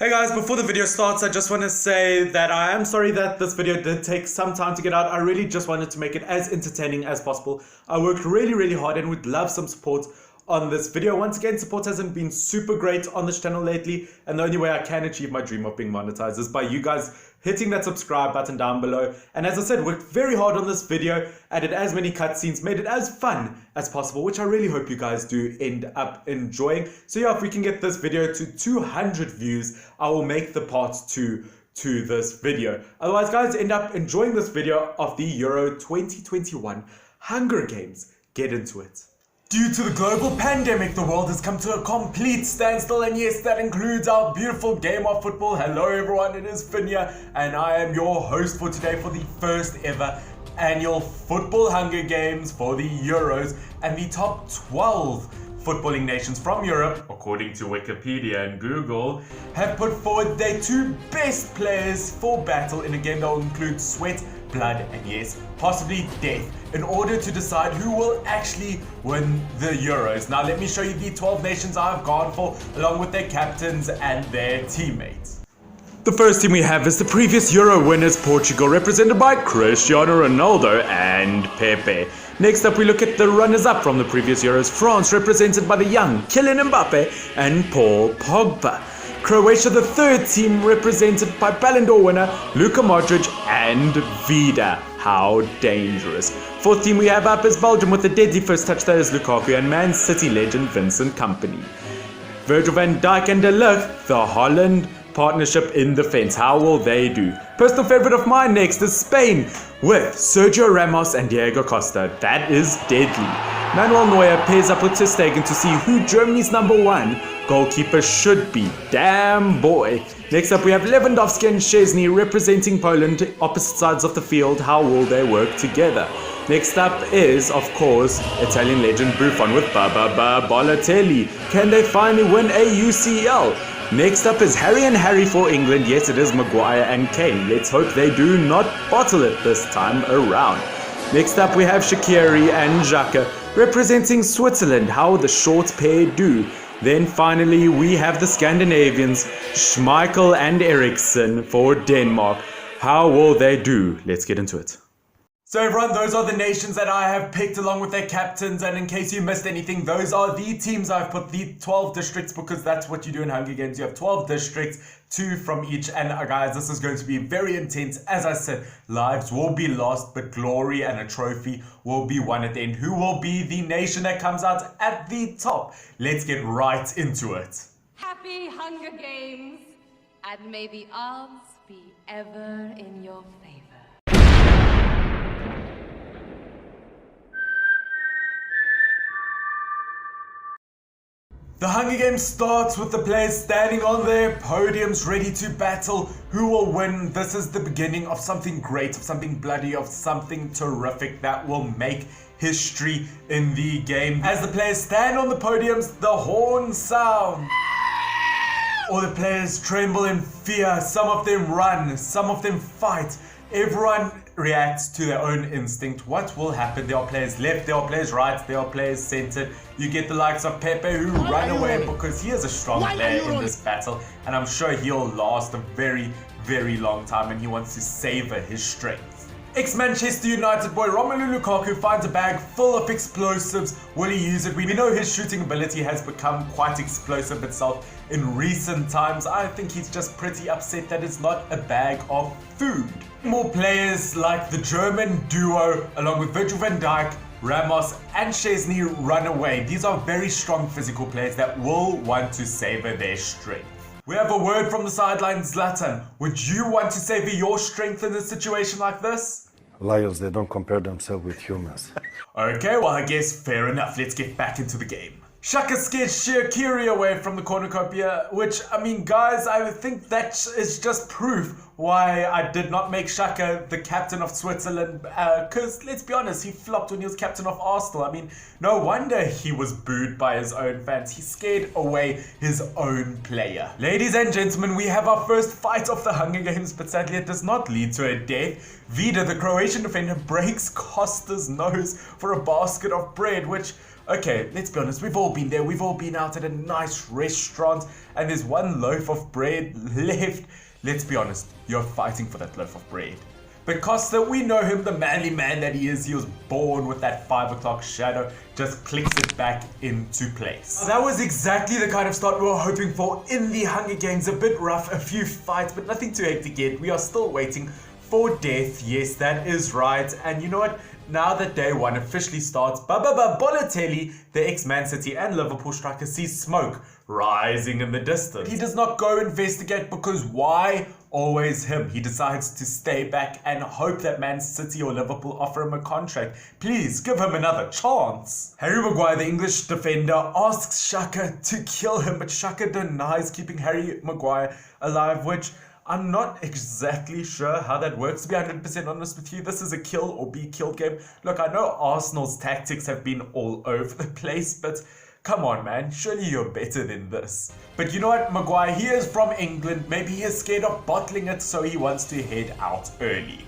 Hey guys, before the video starts, I just want to say that I am sorry that this video did take some time to get out. I really just wanted to make it as entertaining as possible. I worked really hard and would love some support on this video. Once again, support hasn't been super great on this channel lately, and the only way I can achieve my dream of being monetized is by you guys hitting that subscribe button down below. And as I said, worked very hard on this video, added as many cutscenes, made it as fun as possible, which I really hope you guys do end up enjoying. So yeah, if we can get this video to 200 views, I will make the part 2 to this video. Otherwise, guys, end up enjoying this video of the Euro 2021 Hunger Games. Get into it. Due to the global pandemic, the world has come to a complete standstill, and yes, that includes our beautiful game of football. Hello everyone, it is Finn here, and I am your host for today for the first ever annual Football Hunger Games for the Euros, and the top 12 footballing nations from Europe, according to Wikipedia and Google, have put forward their 2 best players for battle in a game that will include sweat, blood, and yes, possibly death, in order to decide who will actually win the Euros. Now let me show you the 12 nations I've gone for, along with their captains and their teammates. The first team we have is the previous Euro winners, Portugal, represented by Cristiano Ronaldo and Pepe. Next up, we look at the runners-up from the previous Euros, France, represented by the young Kylian Mbappe and Paul Pogba. Croatia, the third team, represented by Ballon d'Or winner Luka Modric and Vida. How dangerous. Fourth team we have up is Belgium, with the deadly first touch that is Lukaku and Man City legend Vincent Kompany. Virgil van Dijk and De Ligt, the Holland partnership in defense. How will they do? Personal favorite of mine next is Spain, with Sergio Ramos and Diego Costa. That is deadly. Manuel Neuer pairs up with Ter Stegen to see who Germany's #1 goalkeeper should be. Damn boy. Next up we have Lewandowski and Szczesny representing Poland, opposite sides of the field. How will they work together? Next up is, of course, Italian legend Buffon with Balotelli. Can they finally win a UCL? Next up is Harry and Harry for England. Yes, it is Maguire and Kane. Let's hope they do not bottle it this time around. Next up we have Shaqiri and Xhaka representing Switzerland. How will the short pair do? Then finally we have the Scandinavians, Schmeichel and Eriksen for Denmark. How will they do? Let's get into it. So everyone, those are the nations that I have picked along with their captains, and in case you missed anything, those are the teams I've put, the 12 districts, because that's what you do in Hunger Games. You have 12 districts, 2 from each, and guys, this is going to be very intense. As I said, lives will be lost, but glory and a trophy will be won at the end. Who will be the nation that comes out at the top? Let's get right into it. Happy Hunger Games, and may the odds be ever in your favor. The Hunger Games starts with the players standing on their podiums ready to battle. Who will win? This is the beginning of something great, of something bloody, of something terrific that will make history in the game. As the players stand on the podiums, the horns sound. All the players tremble in fear. Some of them run, some of them fight. Everyone reacts to their own instinct. What will happen? There are players left, there are players right, there are players centered. You get the likes of Pepe who run away because he is a strong player in this battle, and I'm sure he'll last a very long time, and he wants to savor his strength. Ex-Manchester United boy Romelu Lukaku finds a bag full of explosives. Will he use it? We know his shooting ability has become quite explosive itself in recent times. I think he's just pretty upset that it's not a bag of food. More players like the German duo, along with Virgil van Dijk, Ramos and Szczesny, run away. These are very strong physical players that will want to savor their strength. We have a word from the sidelines. Zlatan, would you want to savor your strength in a situation like this? Lions, they don't compare themselves with humans. Okay, well I guess fair enough. Let's get back into the game. Xhaka scared Shaqiri away from the cornucopia, which, I mean, guys, I think that is just proof why I did not make Xhaka the captain of Switzerland, because, let's be honest, he flopped when he was captain of Arsenal. I mean, no wonder he was booed by his own fans. He scared away his own player. Ladies and gentlemen, we have our first fight of the Hunger Games, but sadly it does not lead to a death. Vida, the Croatian defender, breaks Costa's nose for a basket of bread, which Okay, let's be honest, we've all been there. We've all been out at a nice restaurant and there's one loaf of bread left. Let's be honest, you're fighting for that loaf of bread. But Costa, we know him, the manly man that he is. He was born with that 5 o'clock shadow, just clicks it back into place. That was exactly the kind of start we were hoping for in the Hunger Games. A bit rough, a few fights, but nothing too hectic yet. We are still waiting for death. Yes, that is right. And you know what? Now that day one officially starts, Balotelli, the ex-Man City and Liverpool striker, sees smoke rising in the distance. He does not go investigate because why? Always him. He decides to stay back and hope that Man City or Liverpool offer him a contract. Please give him another chance. Harry Maguire, the English defender, asks Shaka to kill him, but Shaka denies keeping Harry Maguire alive, which I'm not exactly sure how that works, to be 100% honest with you. This is a kill or be killed game. Look, I know Arsenal's tactics have been all over the place, but come on, man. Surely you're better than this. But you know what, Maguire, he is from England. Maybe he is scared of bottling it, so he wants to head out early.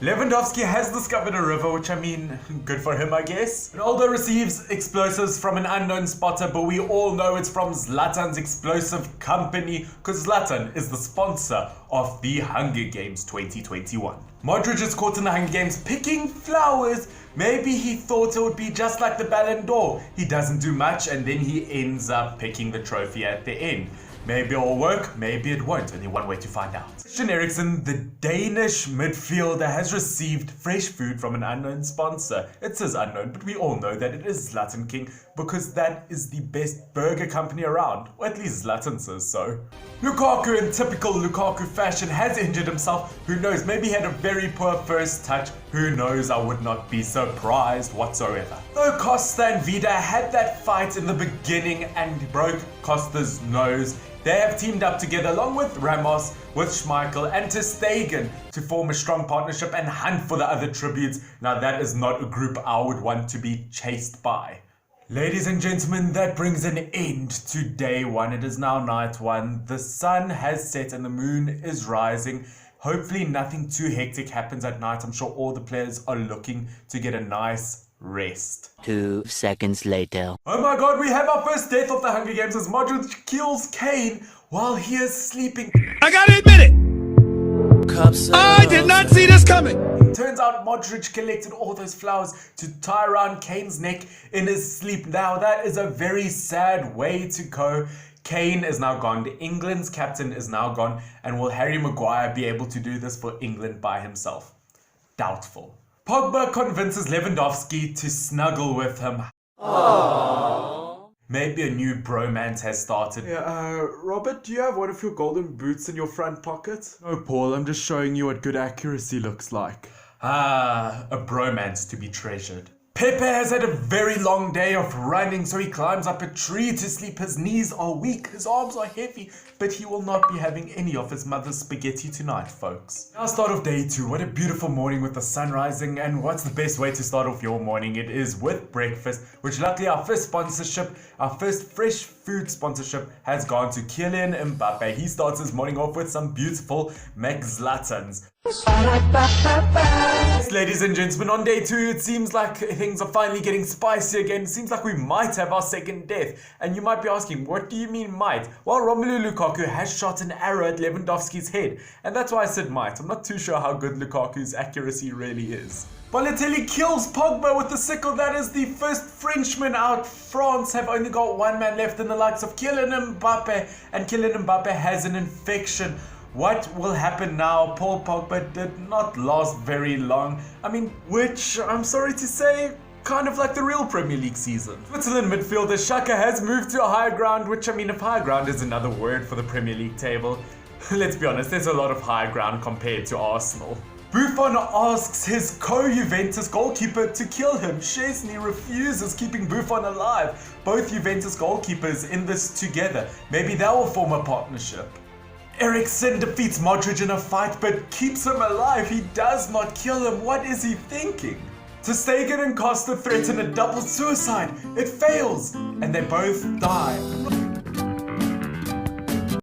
Lewandowski has discovered a river, which I mean, good for him, I guess. Ronaldo receives explosives from an unknown spotter, but we all know it's from Zlatan's explosive company, because Zlatan is the sponsor of the Hunger Games 2021. Modric is caught in the Hunger Games picking flowers. Maybe he thought it would be just like the Ballon d'Or. He doesn't do much and then he ends up picking the trophy at the end. Maybe it'll work, maybe it won't. Only one way to find out. Christian Eriksen, the Danish midfielder, has received fresh food from an unknown sponsor. It says unknown, but we all know that it is Zlatan King because that is the best burger company around. Or at least Zlatan says so. Lukaku, in typical Lukaku fashion, has injured himself. Who knows? Maybe he had a very poor first touch. Who knows? I would not be surprised whatsoever. Though Costa and Vida had that fight in the beginning and broke Costa's nose, they have teamed up together along with Ramos, with Schmeichel and Ter Stegen to form a strong partnership and hunt for the other tributes. Now that is not a group I would want to be chased by. Ladies and gentlemen, that brings an end to day one. It is now night one. The sun has set and the moon is rising. Hopefully nothing too hectic happens at night. I'm sure all the players are looking to get a nice rest. 2 seconds later. Oh my god, we have our first death of the Hunger Games as Modric kills Kane while he is sleeping. I gotta admit it! I did not see this coming! Turns out Modric collected all those flowers to tie around Kane's neck in his sleep. Now that is a very sad way to go. Kane is now gone, England's captain is now gone, and will Harry Maguire be able to do this for England by himself? Doubtful. Pogba convinces Lewandowski to snuggle with him. Aww. Maybe a new bromance has started. Yeah, Robert, do you have one of your golden boots in your front pocket? No, Paul, I'm just showing you what good accuracy looks like. Ah, a bromance to be treasured. Pepe has had a very long day of running, so he climbs up a tree to sleep. His knees are weak, his arms are heavy, but he will not be having any of his mother's spaghetti tonight, folks. Now start of day two. What a beautiful morning with the sun rising, and what's the best way to start off your morning? It is with breakfast, which luckily our first sponsorship, our first fresh food sponsorship has gone to Kylian Mbappe. He starts his morning off with some beautiful McZlatans. Yes, ladies and gentlemen, on day two, it seems like things are finally getting spicy again. It seems like we might have our second death. And you might be asking, what do you mean might? Well, Romelu Lukaku has shot an arrow at Lewandowski's head. And that's why I said might. I'm not too sure how good Lukaku's accuracy really is. Balotelli kills Pogba with the sickle. That is the first Frenchman out. France have only got one man left in the likes of Kylian Mbappe. And Kylian Mbappe has an infection. What will happen now? Paul Pogba did not last very long. I mean, which, I'm sorry to say, kind of like the real Premier League season. Switzerland midfielder Xhaka has moved to a higher ground, which, I mean, if higher ground is another word for the Premier League table, let's be honest, there's a lot of higher ground compared to Arsenal. Buffon asks his co-Juventus goalkeeper to kill him. Szczesny refuses, keeping Buffon alive. Both Juventus goalkeepers in this together. Maybe they will form a partnership. Eriksen defeats Modric in a fight but keeps him alive. He does not kill him. What is he thinking? Ter Stegen and Costa threaten a double suicide. It fails and they both die.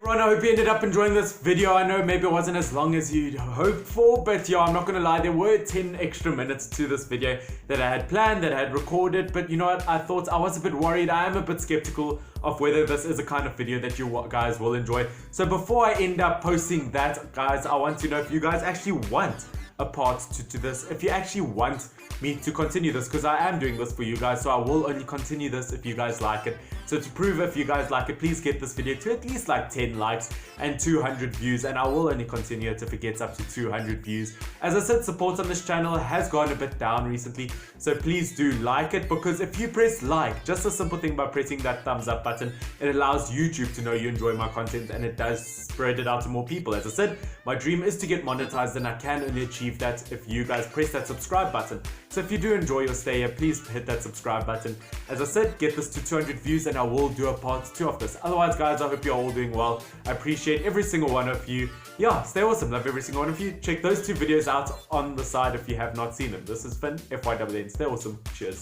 Ron, I hope you ended up enjoying this video. I know maybe it wasn't as long as you'd hoped for, but yeah, I'm not gonna lie, there were 10 extra minutes to this video that I had planned, that I had recorded, but you know what, I thought I was a bit worried. I am a bit skeptical of whether this is a kind of video that you guys will enjoy. So before I end up posting that, guys, I want to know if you guys actually want a part to this, if you actually want me to continue this, because I am doing this for you guys, so I will only continue this if you guys like it. So to prove if you guys like it, please get this video to at least like 10 likes and 200 views, and I will only continue it if it gets up to 200 views. As I said, support on this channel has gone a bit down recently, so please do like it, because if you press like, just a simple thing by pressing that thumbs up button, it allows YouTube to know you enjoy my content, and it does spread it out to more people. As I said, my dream is to get monetized, and I can only achieve that if you guys press that subscribe button. So if you do enjoy your stay here, please hit that subscribe button. As I said, get this to 200 views and I will do a part 2 of this. Otherwise, guys, I hope you're all doing well. I appreciate every single one of you. Yeah, stay awesome. Love every single one of you. Check those 2 videos out on the side if you have not seen them. This is Finn, FYWN. Stay awesome. Cheers.